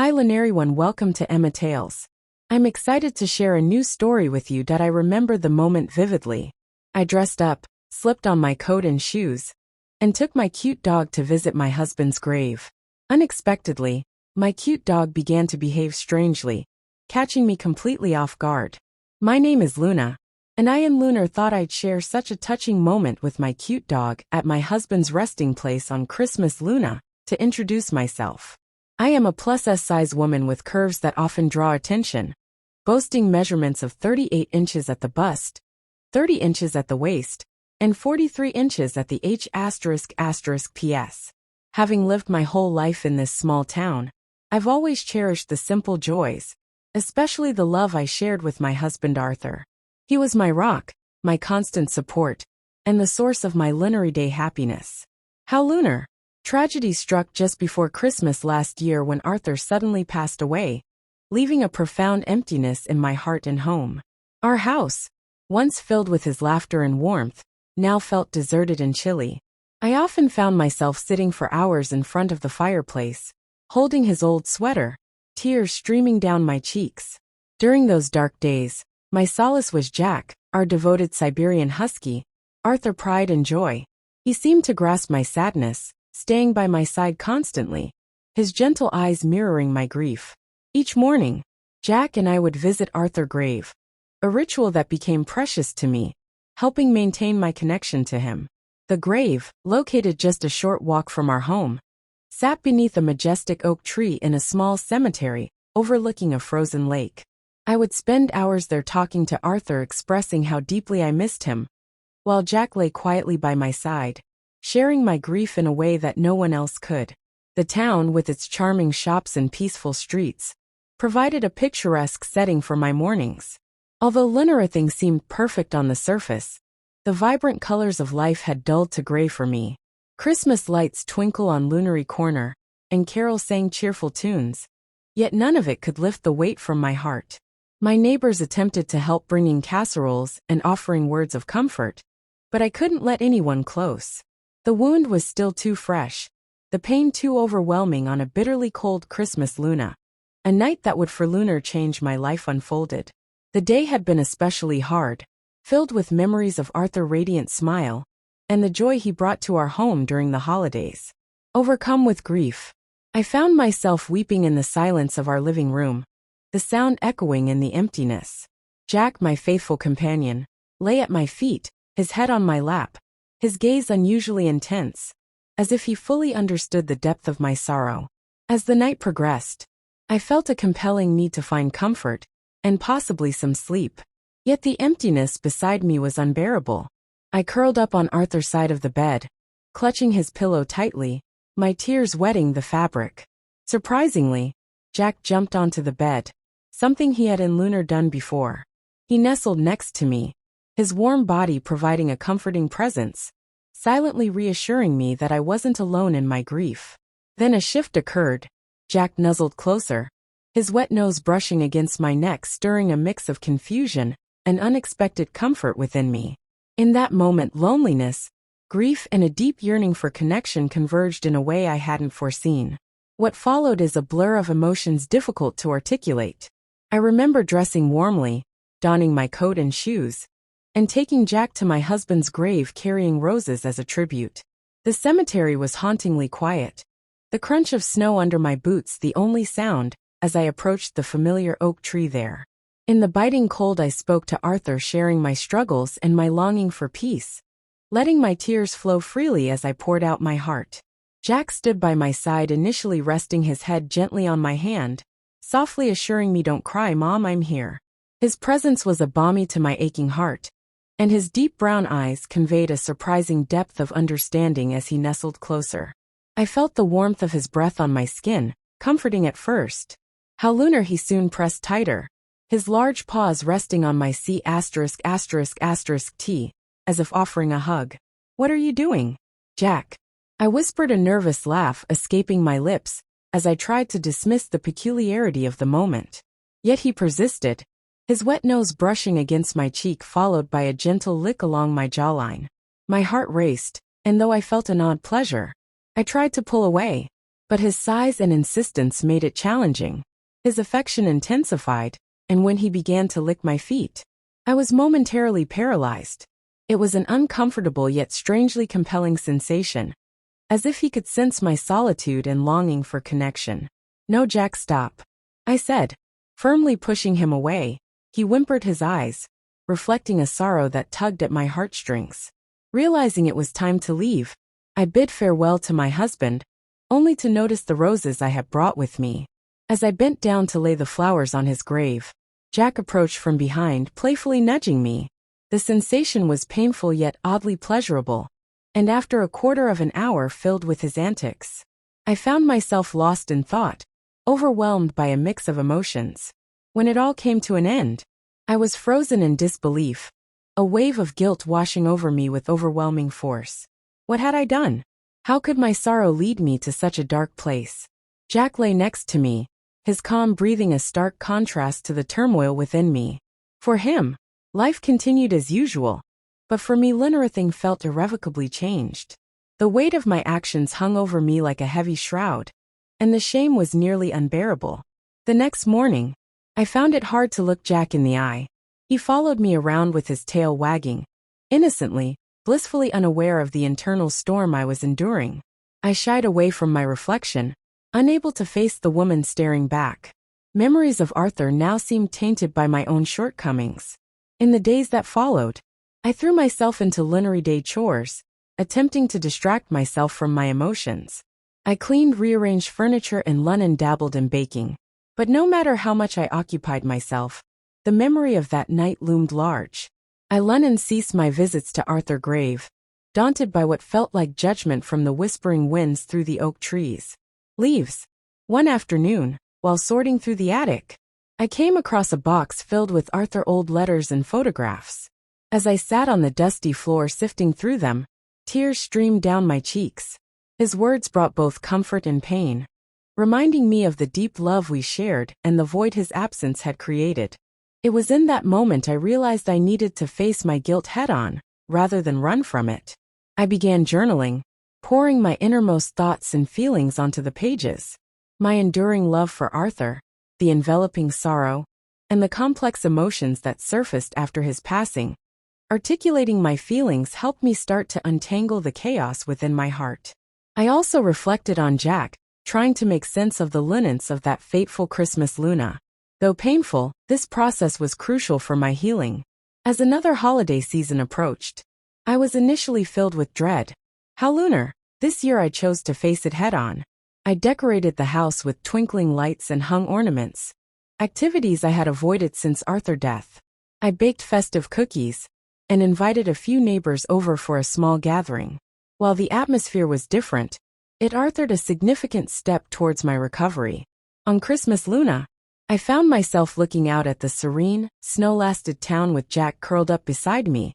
Hi everyone, welcome to Emma Tales. I'm excited to share a new story with you that I remember the moment vividly. I dressed up, slipped on my coat and shoes, and took my cute dog to visit my husband's grave. Unexpectedly, my cute dog began to behave strangely, catching me completely off guard. My name is Luna, and I and Lunar thought I'd share such a touching moment with my cute dog at my husband's resting place on Christmas. Luna, to introduce myself. I am a plus-size woman with curves that often draw attention, boasting measurements of 38 inches at the bust, 30 inches at the waist, and 43 inches at the H***PS. Having lived my whole life in this small town, I've always cherished the simple joys, especially the love I shared with my husband Arthur. He was my rock, my constant support, and the source of my Lunar Day happiness. How Lunar? Tragedy struck just before Christmas last year when Arthur suddenly passed away, leaving a profound emptiness in my heart and home. Our house, once filled with his laughter and warmth, now felt deserted and chilly. I often found myself sitting for hours in front of the fireplace, holding his old sweater, tears streaming down my cheeks. During those dark days, my solace was Jack, our devoted Siberian husky, Arthur pride and joy. He seemed to grasp my sadness, staying by my side constantly, his gentle eyes mirroring my grief. Each morning, Jack and I would visit Arthur's grave, a ritual that became precious to me, helping maintain my connection to him. The grave, located just a short walk from our home, sat beneath a majestic oak tree in a small cemetery, overlooking a frozen lake. I would spend hours there talking to Arthur, expressing how deeply I missed him, while Jack lay quietly by my side, sharing my grief in a way that no one else could. The town, with its charming shops and peaceful streets, provided a picturesque setting for my mornings. Although Lunar things seemed perfect on the surface, the vibrant colors of life had dulled to gray for me. Christmas lights twinkle on Lunary Corner, and carols sang cheerful tunes, yet none of it could lift the weight from my heart. My neighbors attempted to help, bringing casseroles and offering words of comfort, but I couldn't let anyone close. The wound was still too fresh, the pain too overwhelming on a bitterly cold Christmas. Luna, a night that would for Lunar change my life, unfolded. The day had been especially hard, filled with memories of Arthur's radiant smile, and the joy he brought to our home during the holidays. Overcome with grief, I found myself weeping in the silence of our living room, the sound echoing in the emptiness. Jack, my faithful companion, lay at my feet, his head on my lap, his gaze unusually intense, as if he fully understood the depth of my sorrow. As the night progressed, I felt a compelling need to find comfort, and possibly some sleep. Yet the emptiness beside me was unbearable. I curled up on Arthur's side of the bed, clutching his pillow tightly, my tears wetting the fabric. Surprisingly, Jack jumped onto the bed, something he had in Lunar done before. He nestled next to me, his warm body providing a comforting presence, silently reassuring me that I wasn't alone in my grief. Then a shift occurred. Jack nuzzled closer, his wet nose brushing against my neck, stirring a mix of confusion and unexpected comfort within me. In that moment, loneliness, grief, and a deep yearning for connection converged in a way I hadn't foreseen. What followed is a blur of emotions difficult to articulate. I remember dressing warmly, donning my coat and shoes, and taking Jack to my husband's grave, carrying roses as a tribute. The cemetery was hauntingly quiet, the crunch of snow under my boots the only sound as I approached the familiar oak tree there. In the biting cold, I spoke to Arthur, sharing my struggles and my longing for peace, letting my tears flow freely as I poured out my heart. Jack stood by my side, initially resting his head gently on my hand, softly assuring me, "Don't cry, Mom, I'm here." His presence was a balm to my aching heart, and his deep brown eyes conveyed a surprising depth of understanding as he nestled closer. I felt the warmth of his breath on my skin, comforting at first. How Lunar, he soon pressed tighter, his large paws resting on my C*******T, as if offering a hug. "What are you doing, Jack?" I whispered, a nervous laugh escaping my lips as I tried to dismiss the peculiarity of the moment. Yet he persisted, his wet nose brushing against my cheek, followed by a gentle lick along my jawline. My heart raced, and though I felt an odd pleasure, I tried to pull away, But his size and insistence made it challenging. His affection intensified, and when he began to lick my feet, I was momentarily paralyzed. It was an uncomfortable yet strangely compelling sensation, as if he could sense my solitude and longing for connection. "No, Jack, stop," I said, firmly pushing him away. He whimpered his eyes, reflecting a sorrow that tugged at my heartstrings. Realizing it was time to leave, I bid farewell to my husband, only to notice the roses I had brought with me. As I bent down to lay the flowers on his grave, Jack approached from behind, playfully nudging me. The sensation was painful yet oddly pleasurable, and after a quarter of an hour filled with his antics, I found myself lost in thought, overwhelmed by a mix of emotions. When it all came to an end, I was frozen in disbelief, a wave of guilt washing over me with overwhelming force. What had I done? How could my sorrow lead me to such a dark place? Jack lay next to me, his calm breathing a stark contrast to the turmoil within me. For him, life continued as usual, but for me everything felt irrevocably changed. The weight of my actions hung over me like a heavy shroud, and the shame was nearly unbearable. The next morning, I found it hard to look Jack in the eye. He followed me around with his tail wagging, innocently, blissfully unaware of the internal storm I was enduring. I shied away from my reflection, unable to face the woman staring back. Memories of Arthur now seemed tainted by my own shortcomings. In the days that followed, I threw myself into day chores, attempting to distract myself from my emotions. I cleaned, rearranged furniture, and dabbled in baking. But no matter how much I occupied myself, the memory of that night loomed large. I ceased my visits to Arthur's grave, daunted by what felt like judgment from the whispering winds through the oak trees. Leaves. One afternoon, while sorting through the attic, I came across a box filled with Arthur's old letters and photographs. As I sat on the dusty floor sifting through them, tears streamed down my cheeks. His words brought both comfort and pain, reminding me of the deep love we shared and the void his absence had created. It was in that moment I realized I needed to face my guilt head-on, rather than run from it. I began journaling, pouring my innermost thoughts and feelings onto the pages. My enduring love for Arthur, the enveloping sorrow, and the complex emotions that surfaced after his passing. Articulating my feelings helped me start to untangle the chaos within my heart. I also reflected on Jack, trying to make sense of the linens of that fateful Christmas Luna. Though painful, this process was crucial for my healing. As another holiday season approached, I was initially filled with dread. How lunar! This year I chose to face it head-on. I decorated the house with twinkling lights and hung ornaments, activities I had avoided since Arthur's death. I baked festive cookies and invited a few neighbors over for a small gathering. While the atmosphere was different, it authored a significant step towards my recovery. On Christmas Luna, I found myself looking out at the serene, snow-lasted town with Jack curled up beside me,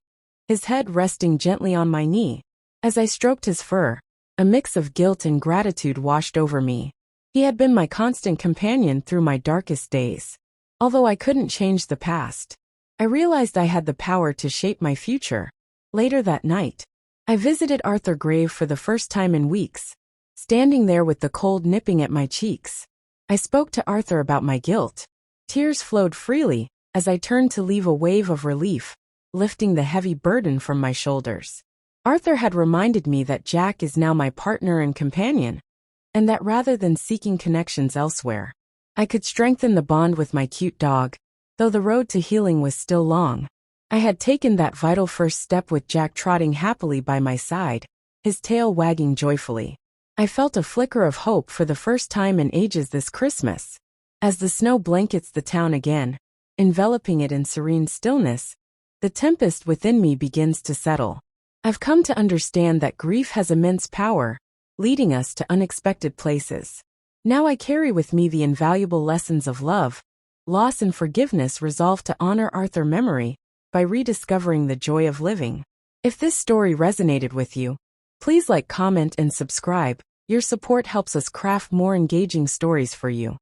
his head resting gently on my knee. As I stroked his fur, a mix of guilt and gratitude washed over me. He had been my constant companion through my darkest days. Although I couldn't change the past, I realized I had the power to shape my future. Later that night, I visited Arthur's grave for the first time in weeks. Standing there with the cold nipping at my cheeks, I spoke to Arthur about my guilt. Tears flowed freely as I turned to leave a wave of relief, lifting the heavy burden from my shoulders. Arthur had reminded me that Jack is now my partner and companion, and that rather than seeking connections elsewhere, I could strengthen the bond with my cute dog. Though the road to healing was still long, I had taken that vital first step with Jack trotting happily by my side, his tail wagging joyfully. I felt a flicker of hope for the first time in ages this Christmas. As the snow blankets the town again, enveloping it in serene stillness, the tempest within me begins to settle. I've come to understand that grief has immense power, leading us to unexpected places. Now I carry with me the invaluable lessons of love, loss and forgiveness, resolved to honor Arthur's memory by rediscovering the joy of living. If this story resonated with you, please like, comment, and subscribe. Your support helps us craft more engaging stories for you.